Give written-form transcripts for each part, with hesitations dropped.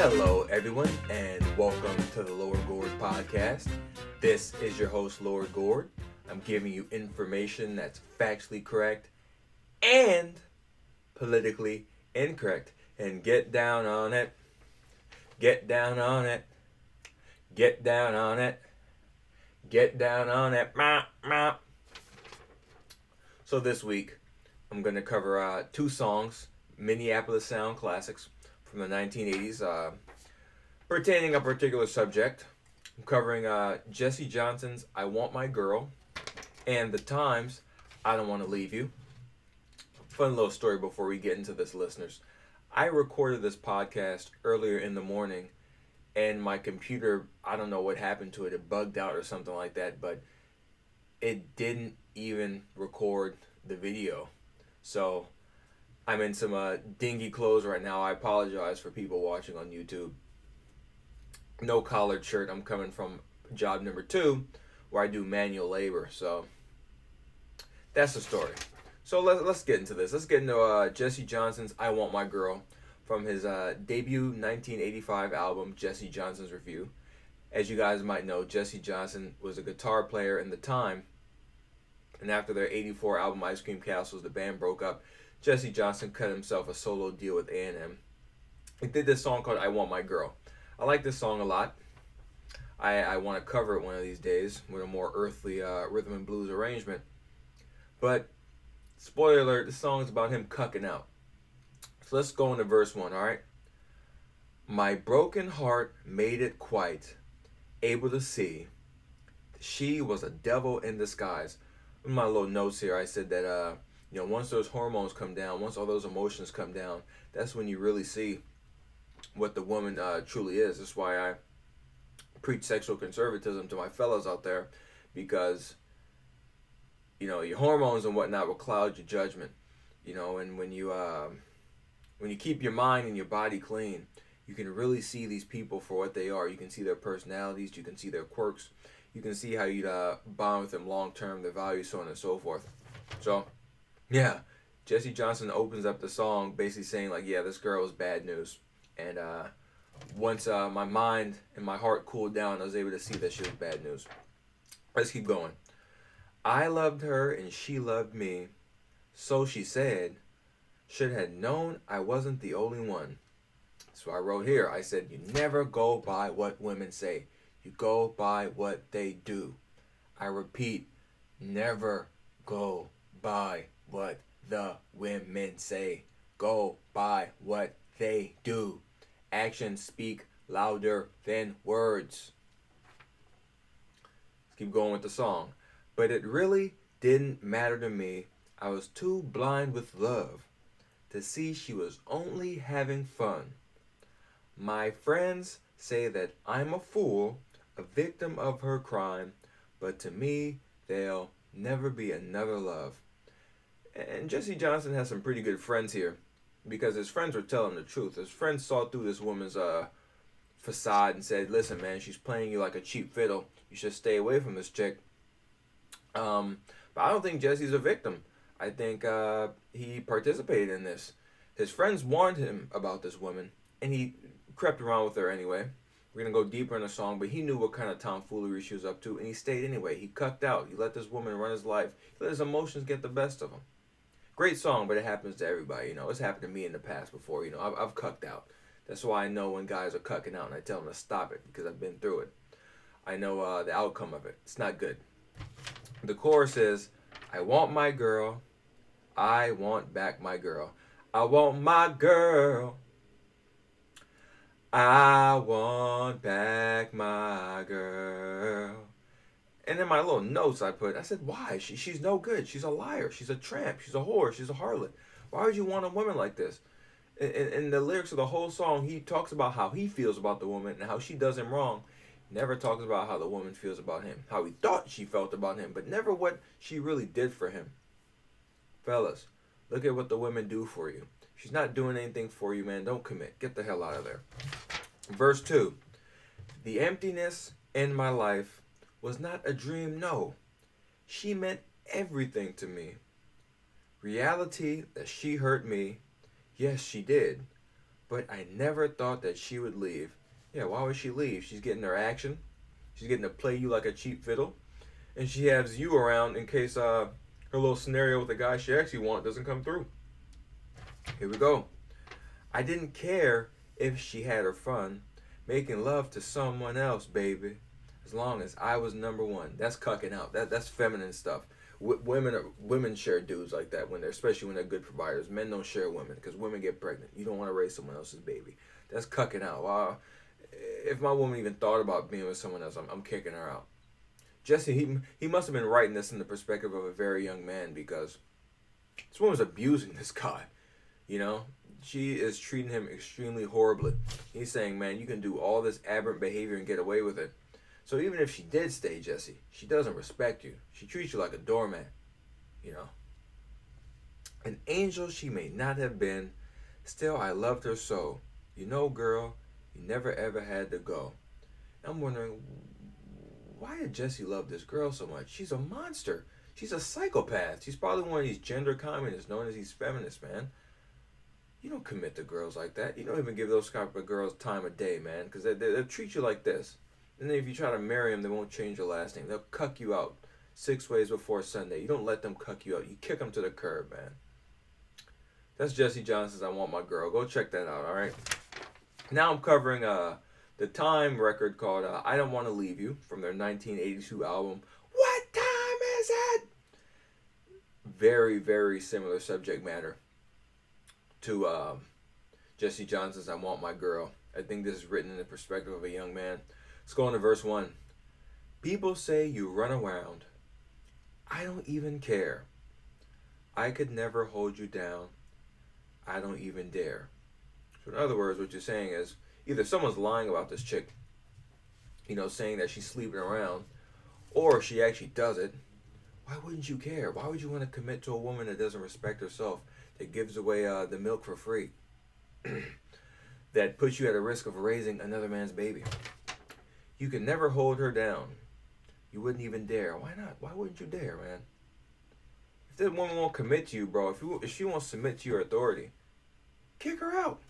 Hello, everyone, and welcome to the Lord Gord Podcast. This is your host, Lord Gord. I'm giving you information that's factually correct and politically incorrect. And get down on it. Get down on it. Get down on it. Get down on it. So this week, I'm going to cover two songs, Minneapolis Sound classics from the 1980s, pertaining a particular subject. I'm covering Jesse Johnson's I Want My Girl and The Times' I Don't Want to Leave You. Fun little story before we get into this, listeners. I recorded this podcast earlier in the morning, and my computer, I don't know what happened to it. It bugged out or something like that, but it didn't even record the video. So I'm in some dingy clothes right now. I apologize for people watching on YouTube. No collared shirt. I'm coming from job number 2 where I do manual labor. So that's the story. So let's get into this. Let's get into Jesse Johnson's I Want My Girl from his debut 1985 album, Jesse Johnson's Review. As you guys might know, Jesse Johnson was a guitar player in The Time. And after their 84 album, Ice Cream Castles, the band broke up. Jesse Johnson cut himself a solo deal with A&M. He did this song called I Want My Girl. I like this song a lot. I want to cover it one of these days with a more earthly rhythm and blues arrangement. But, spoiler alert, this song is about him cucking out. So let's go into verse 1, alright? My broken heart made it quite able to see she was a devil in disguise. In my little notes here, I said that once those hormones come down, once all those emotions come down, that's when you really see what the woman truly is. That's why I preach sexual conservatism to my fellows out there, because your hormones and whatnot will cloud your judgment. And when you keep your mind and your body clean, you can really see these people for what they are. You can see their personalities, you can see their quirks, you can see how you'd bond with them long term, their values, so on and so forth. So yeah, Jesse Johnson opens up the song basically saying this girl is bad news. And once my mind and my heart cooled down, I was able to see that she was bad news. Let's keep going. I loved her and she loved me. So she said, should have known I wasn't the only one. So I wrote here, I said, you never go by what women say. You go by what they do. I repeat, never go by what the women say. Go by what they do. Actions speak louder than words. Let's keep going with the song. But it really didn't matter to me. I was too blind with love to see she was only having fun. My friends say that I'm a fool, a victim of her crime, but to me, there'll never be another love. And Jesse Johnson has some pretty good friends here, because his friends were telling the truth. His friends saw through this woman's facade and said, listen, man, she's playing you like a cheap fiddle. You should stay away from this chick. But I don't think Jesse's a victim. I think he participated in this. His friends warned him about this woman, and he crept around with her anyway. We're going to go deeper in the song, but he knew what kind of tomfoolery she was up to, and he stayed anyway. He cucked out. He let this woman run his life. He let his emotions get the best of him. Great song, but it happens to everybody. It's happened to me in the past before. I've cucked out. That's why I know when guys are cucking out, and I tell them to stop it, because I've been through it. I know the outcome of it. It's not good. The chorus is, I want my girl. I want back my girl. I want my girl. I want back my girl. And in my little notes I said, why? She's no good. She's a liar. She's a tramp. She's a whore. She's a harlot. Why would you want a woman like this? In the lyrics of the whole song, he talks about how he feels about the woman and how she does him wrong. Never talks about how the woman feels about him. How he thought she felt about him, but never what she really did for him. Fellas, look at what the women do for you. She's not doing anything for you, man. Don't commit. Get the hell out of there. Verse 2. The emptiness in my life was not a dream, no. She meant everything to me. Reality that she hurt me, yes, she did. but I never thought that she would leave. Yeah, why would she leave? She's getting her action. She's getting to play you like a cheap fiddle. And she has you around in case her little scenario with the guy she actually wants doesn't come through. Here we go. I didn't care if she had her fun, making love to someone else, baby, as long as I was number one. That's cucking out. That's feminine stuff. Women share dudes like that when they're, especially when they're good providers. Men don't share women because women get pregnant. You don't want to raise someone else's baby. That's cucking out. Wow. If my woman even thought about being with someone else, I'm kicking her out. Jesse, he must have been writing this in the perspective of a very young man because this woman's abusing this guy. You know, she is treating him extremely horribly. He's saying, man, you can do all this aberrant behavior and get away with it. So even if she did stay, Jesse, she doesn't respect you. She treats you like a doormat, you know. An angel she may not have been, still I loved her so. You know, girl, you never ever had to go. I'm wondering, why did Jesse love this girl so much? She's a monster. She's a psychopath. She's probably one of these gender communists known as these feminists, man. You don't commit to girls like that. You don't even give those type of girls time of day, man, because they'll treat you like this. And then if you try to marry them, they won't change your last name. They'll cuck you out 6 ways before Sunday. You don't let them cuck you out. You kick them to the curb, man. That's Jesse Johnson's I Want My Girl. Go check that out, all right? Now I'm covering the Time record called I Don't Want to Leave You from their 1982 album, What Time Is It? Very, very similar subject matter to Jesse Johnson's I Want My Girl. I think this is written in the perspective of a young man. Let's go on to verse 1. People say you run around. I don't even care. I could never hold you down. I don't even dare. So in other words, what you're saying is either someone's lying about this chick, you know, saying that she's sleeping around, or she actually does it. Why wouldn't you care? Why would you want to commit to a woman that doesn't respect herself, that gives away the milk for free, that puts you at a risk of raising another man's baby? You can never hold her down. You wouldn't even dare. Why not? Why wouldn't you dare, man? If this woman won't commit to you, bro, if she won't submit to your authority, kick her out.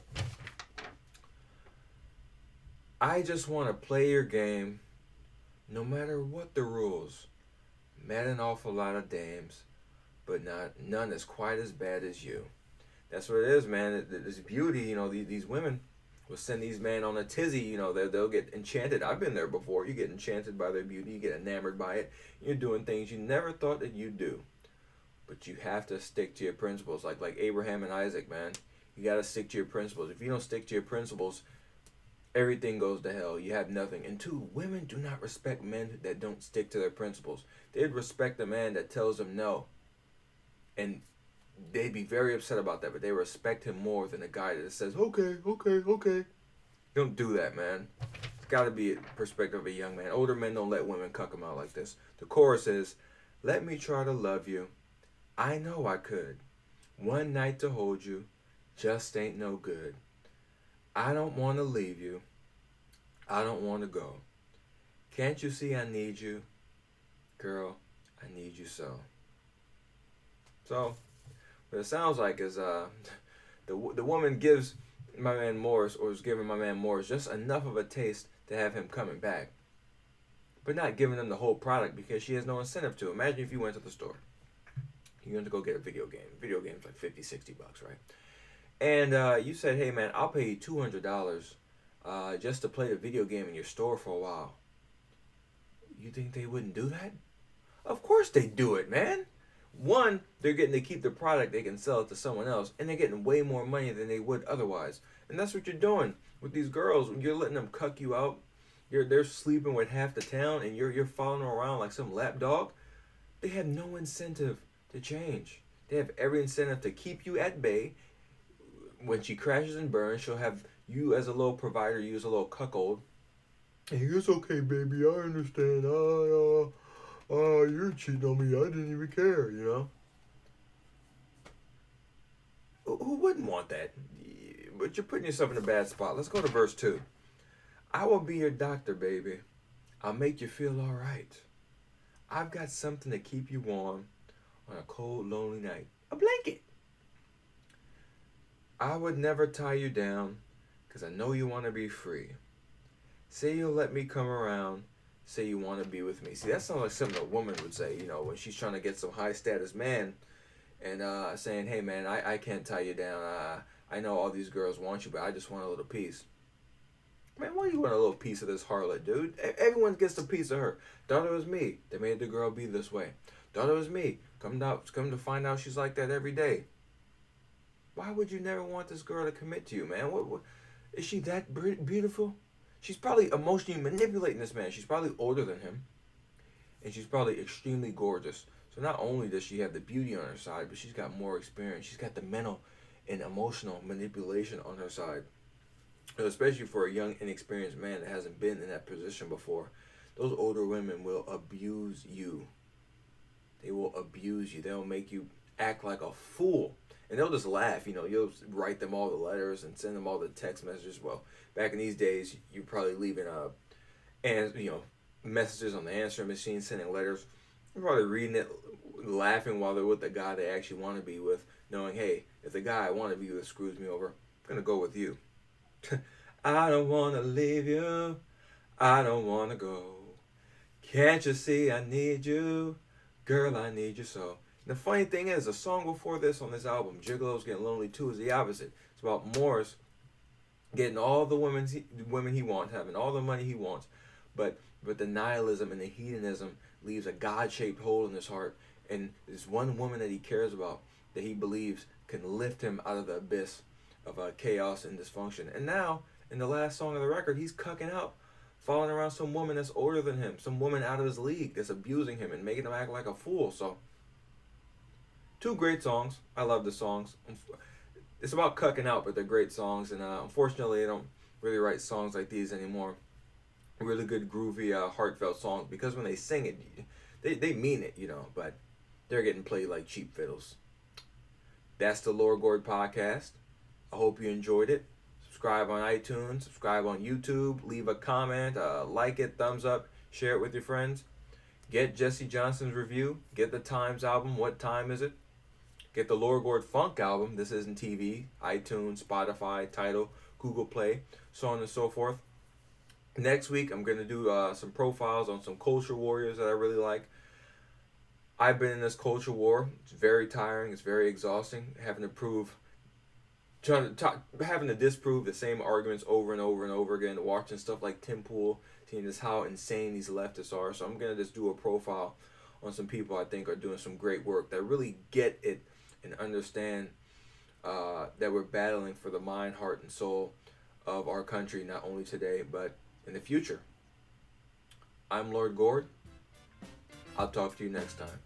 I just want to play your game, no matter what the rules. Met an awful lot of dames, but none as quite as bad as you. That's what it is, man. This beauty, you know, these women will send these men on a tizzy, you know, they'll get enchanted. I've been there before. You get enchanted by their beauty, you get enamored by it. You're doing things you never thought that you'd do. But you have to stick to your principles, like Abraham and Isaac, man. You got to stick to your principles. If you don't stick to your principles, everything goes to hell. You have nothing. And 2, women do not respect men that don't stick to their principles. They'd respect a man that tells them no. And they'd be very upset about that, but they respect him more than a guy that says, okay. Don't do that, man. It's got to be a perspective of a young man. Older men don't let women cuck them out like this. The chorus is, let me try to love you. I know I could. One night to hold you just ain't no good. I don't want to leave you. I don't want to go. Can't you see I need you? Girl, I need you so. So, what it sounds like is the woman gives my man Morris, or is giving my man Morris, just enough of a taste to have him coming back. But not giving him the whole product because she has no incentive to. Imagine if you went to the store. You went to go get a video game. Video game's like $50, $60, right? And you said, hey man, I'll pay you $200 just to play the video game in your store for a while. You think they wouldn't do that? Of course they do it, man. One, they're getting to keep the product, they can sell it to someone else, and they're getting way more money than they would otherwise. And that's what you're doing with these girls. When you're letting them cuck you out, they're sleeping with half the town, and you're following them around like some lapdog. They have no incentive to change. They have every incentive to keep you at bay. When she crashes and burns, she'll have you as a little provider, you as a little cuckold. Hey, it's okay, baby. I understand. You're cheating on me. I didn't even care, you know? Who wouldn't want that? But you're putting yourself in a bad spot. Let's go to verse 2. I will be your doctor, baby. I'll make you feel all right. I've got something to keep you warm on a cold, lonely night. A blanket. I would never tie you down. 'cause I know you want to be free. Say you'll let me come around. Say you want to be with me. See, that sounds like something a woman would say, when she's trying to get some high status man and saying, hey man, I can't tie you down. I know all these girls want you, but I just want a little piece. Man, why do you want a little piece of this harlot, dude? Everyone gets a piece of her. Thought it was me that made the girl be this way. Thought it was me. Come to find out she's like that every day. Why would you never want this girl to commit to you, man? What is she that beautiful? She's probably emotionally manipulating this man. She's probably older than him. And she's probably extremely gorgeous. So not only does she have the beauty on her side, but she's got more experience. She's got the mental and emotional manipulation on her side. Especially for a young, inexperienced man that hasn't been in that position before. Those older women will abuse you. They will abuse you. They'll make you act like a fool. And they'll just laugh. You'll write them all the letters and send them all the text messages. Well, back in these days, you're probably leaving messages on the answering machine, sending letters. You're probably reading it, laughing while they're with the guy they actually want to be with, knowing, hey, if the guy I want to be with screws me over, I'm going to go with you. I don't want to leave you. I don't want to go. Can't you see I need you? Girl, I need you so. And the funny thing is, the song before this on this album, Gigolo's Getting Lonely Too, is the opposite. It's about Morris getting all the women he wants, having all the money he wants. But the nihilism and the hedonism leaves a God-shaped hole in his heart. And there's one woman that he cares about that he believes can lift him out of the abyss of chaos and dysfunction. And now, in the last song of the record, he's cucking out, following around some woman that's older than him, some woman out of his league that's abusing him and making him act like a fool. So, two great songs. I love the songs. It's about cucking out, but they're great songs. And unfortunately, I don't really write songs like these anymore. Really good, groovy, heartfelt songs. Because when they sing it, they mean it, but they're getting played like cheap fiddles. That's the Lord Gord Podcast. I hope you enjoyed it. Subscribe on iTunes, subscribe on YouTube, leave a comment, like it, thumbs up, share it with your friends. Get Jesse Johnson's review, get the Times album, What Time Is It? Get the Lord Gord Funk album, This Isn't TV, iTunes, Spotify, Tidal, Google Play, so on and so forth. Next week, I'm going to do some profiles on some culture warriors that I really like. I've been in this culture war. It's very tiring. It's very exhausting. Having to disprove the same arguments over and over and over again. Watching stuff like Tim Pool, seeing just how insane these leftists are. So I'm going to just do a profile on some people I think are doing some great work that really get it and understand that we're battling for the mind, heart, and soul of our country, not only today, but in the future. I'm Lord Gord. I'll talk to you next time.